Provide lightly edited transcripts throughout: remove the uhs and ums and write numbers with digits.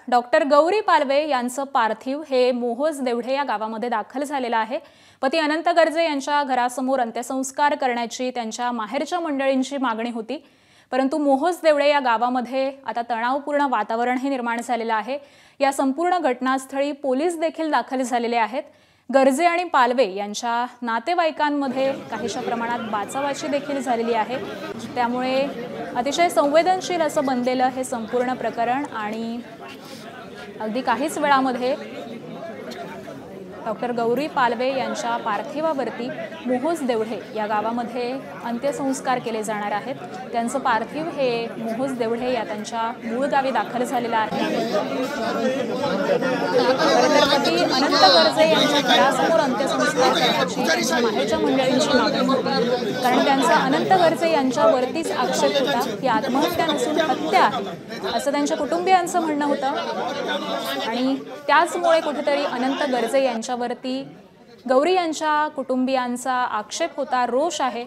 Doctor Gauri Palve यांचं पार्थिव हे मोहोज देवढे या गावामध्ये दाखल झालेलं आहे। पती अनंत गर्जे यांच्या घरासमोर अंत्यसंस्कार करण्याची त्यांच्या माहेरच्या मंडळींची मागणी होती, परंतु मोहोज देवढे या गावामध्ये आता तणावपूर्ण वातावरण हे निर्माण झालेलं आहे। या संपूर्ण घटनास्थळी पोलीस देखील दाखल झालेले आहेत। गर्जे आणि पालवे यांच्या नातेवाईकांमध्ये काहीशा प्रमाणात बाचाबाची देखील झालेली आहे। त्यामुळे अतिशय संवेदनशील असं बनलेलं हे संपूर्ण प्रकरण आणि अगदी काहीच वेळामध्ये डॉक्टर गौरी पालवे यांच्या पार्थिवावरती मोहोज देवढे या गावामध्ये अंत्यसंस्कार केले जाणार आहेत। त्यांचं पार्थिव हे मोहोज देवढे या त्यांच्या मूळ गावी दाखल झालेलं आहे। पती अनंत गर्जे यांच्या घरासमोर अंत्यसंस्कार करण्याची त्यांच्या माहेरच्या मंडळींची मागणी होती, कारण त्यांचा अनंत गर्जे यांच्यावरतीच आक्षेप होता की आत्महत्या नसून हत्या आहे असं त्यांच्या कुटुंबियांचं म्हणणं होतं आणि त्याचमुळे कुठेतरी अनंत गर्जे यांच्यावरती गौरी यांच्या कुटुंबियांचा आक्षेप होता, रोष आहे।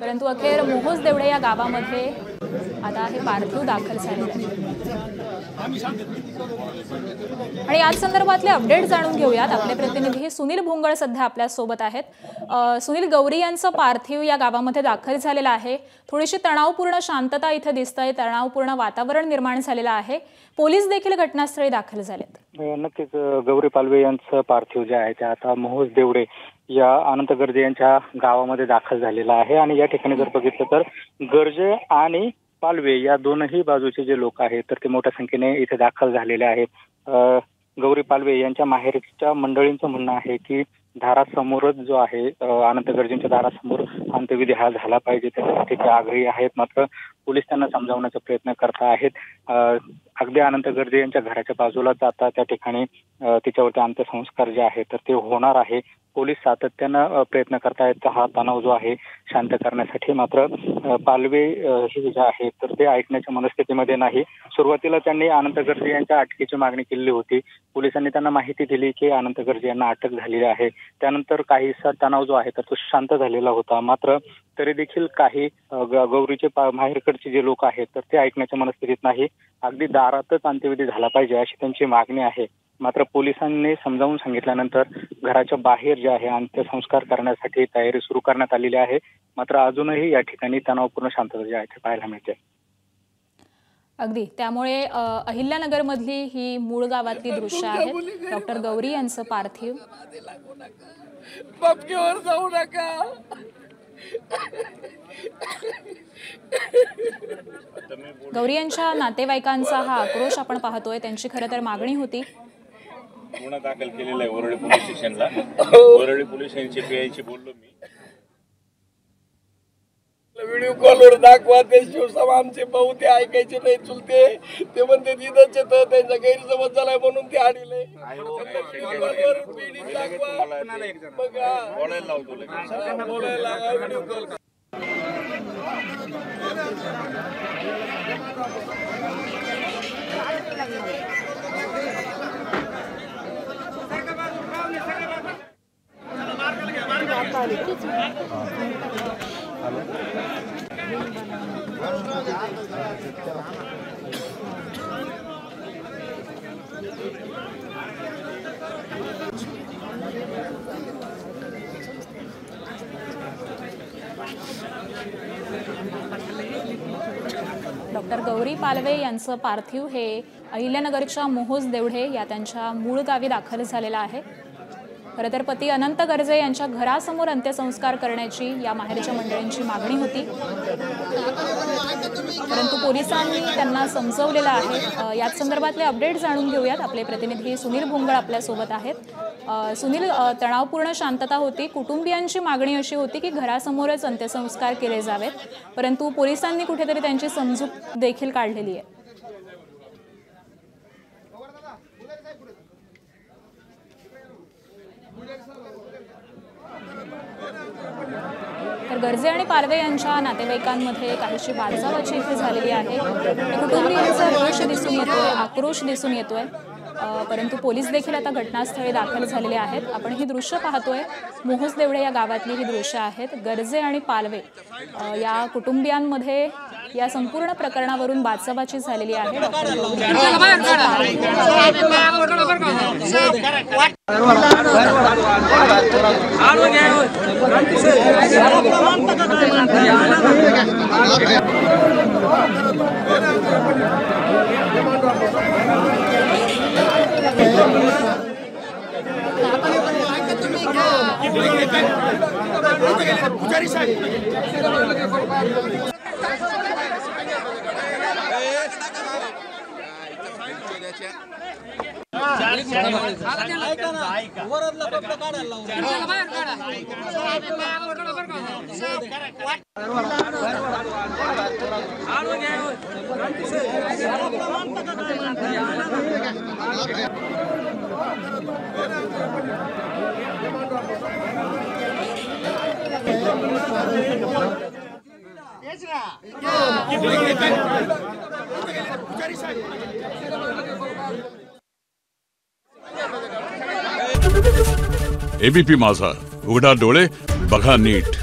परंतु अखेर मोहोज देवढे या गावामध्ये आता हे पार्थिव दाखल झालेलं आहे आणि याच संदर्भातले अपडेट जाणून घेऊयात। आपले प्रतिनिधी सुनील भोंगळ सध्या आपल्या सोबत आहेत। सुनील, गौरी यांचं पार्थिव या गावामध्ये दाखल झालेलं आहे। थोडीशी तणावपूर्ण शांतता इथे दिसतंय, तणावपूर्ण वातावरण निर्माण झालेलं आहे। पोलीस देखील घटनास्थळी दाखल झालेत। नक्कीच गौरी पालवे यांचं पार्थिव जे आहे ते आता मोहोज देवडे या अनंत गर्जे यांच्या गावामध्ये दाखल झालेला आहे आणि या ठिकाणी जर बघितलं तर गर्जे आणि पालवे या दोनही बाजूचे जे लोक आहेत तर ते मोठ्या संख्येने इथे दाखल झालेले आहेत। गौरी पालवे यांच्या माहेरच्या मंडळींचं म्हणणं आहे की दारासमोरच जो आहे अनंत गर्जेंच्या दारासमोर अंत्यविधी हा झाला पाहिजे, त्यासाठी ते आग्रही आहेत। मात्र पोलीस त्यांना समजावण्याचा प्रयत्न करत आहेत। अगदी अनंत गर्जे यांच्या घराच्या बाजूलाच आता त्या ठिकाणी तिच्यावरती अंत्यसंस्कार जे आहे तर ते होणार आहे। पोलीस सातत्यानं प्रयत्न करतायत हा तणाव जो आहे शांत करण्यासाठी। मात्र पालवे हे जे आहे तर ते ऐकण्याच्या मनस्थितीमध्ये नाही। सुरुवातीला त्यांनी अनंत गर्जे यांच्या अटकेची मागणी केली होती। पोलिसांनी त्यांना माहिती दिली की अनंत गर्जे यांना अटक झालेली आहे। त्यानंतर काहीसा तणाव जो आहे तर तो शांत झालेला होता। मात्र तरी देखील काही गौरीचे माहेरकडचे जे लोक आहेत तर ते ऐकण्याच्या मनस्थितीत नाही। अगदी दारातच अंत्यविधी झाला पाहिजे अशी त्यांची मागणी आहे। मात्र पोलिसांनी समजावून सांगितल्यानंतर घराच्या बाहेर जे आहे अंत्यसंस्कार करण्यासाठी तयारी सुरू करण्यात आलेली आहे। मात्र अजूनही या ठिकाणी तणावपूर्ण शांतता जी आहे ते पाहायला मिळते। अगदी त्यामुळे अहिल्यानगर मधली ही मूळ गावातली दृश्य आहेत। डॉक्टर गौरी यांचं पार्थिव बापकेवर जाऊ नका। गौरी यांच्या नातेवाईकांचा हा आक्रोश आपण पाहतोय। त्यांची खरं तर मागणी होती, गुन्हा दाखल केलेला आहे वरळी पोलीस स्टेशनला। वरळी पोलीस स्टेशनची पीआयशी बोललो मी। व्हिडिओ कॉलवर दाखवा, ते शिवसभा आमचे भाऊ ते ऐकायचे नाही, चुलते ते म्हणते तिथंच येतं, त्यांचा गैरसमज झालाय म्हणून ते आडले। बोलायला लावतो video call doctor Gauri Palve यांचं पार्थिव हे अहिल्यानगरच्या मोहोज देवढे या त्यांच्या मूळ गावी दाखल झालेलं आहे। खरं तर पती अनंत गर्जे यांच्या घरासमोर अंत्यसंस्कार करण्याची या माहेरच्या मंडळींची मागणी होती, परंतु पोलिसांनी त्यांना समजवलेलं आहे। याच संदर्भातले अपडेट जाणून घेऊयात। आपले प्रतिनिधी सुनील भोंगळ आपल्या सोबत आहेत। सुनील, तणावपूर्ण शांतता होती। कुटुंबियांची मागणी अशी होती की घरासमोरच अंत्यसंस्कार केले जावेत, परंतु पोलिसांनी कुठेतरी त्यांची समजूत देखील काढलेली आहे। तर गर्जे आणि पालवे यांच्या नातेवाईकांमध्ये काहीशी बाचाबाची इथे झालेली आहे। कुटुंबियांचा रोष दिसून येतोय, आक्रोश दिसून येतोय, परंतु पोलीस देखील आता घटनास्थळी दाखल झालेले आहेत। आपण ही दृश्य पाहतोय, मोहोज देवढे या गावातली ही दृश्य आहेत। गर्जे आणि पालवे या कुटुंबियांमध्ये या संपूर्ण प्रकरणावरून बाचाबाची झालेली आहे. एबीपी माझा, उघडा डोळे बघा नीट.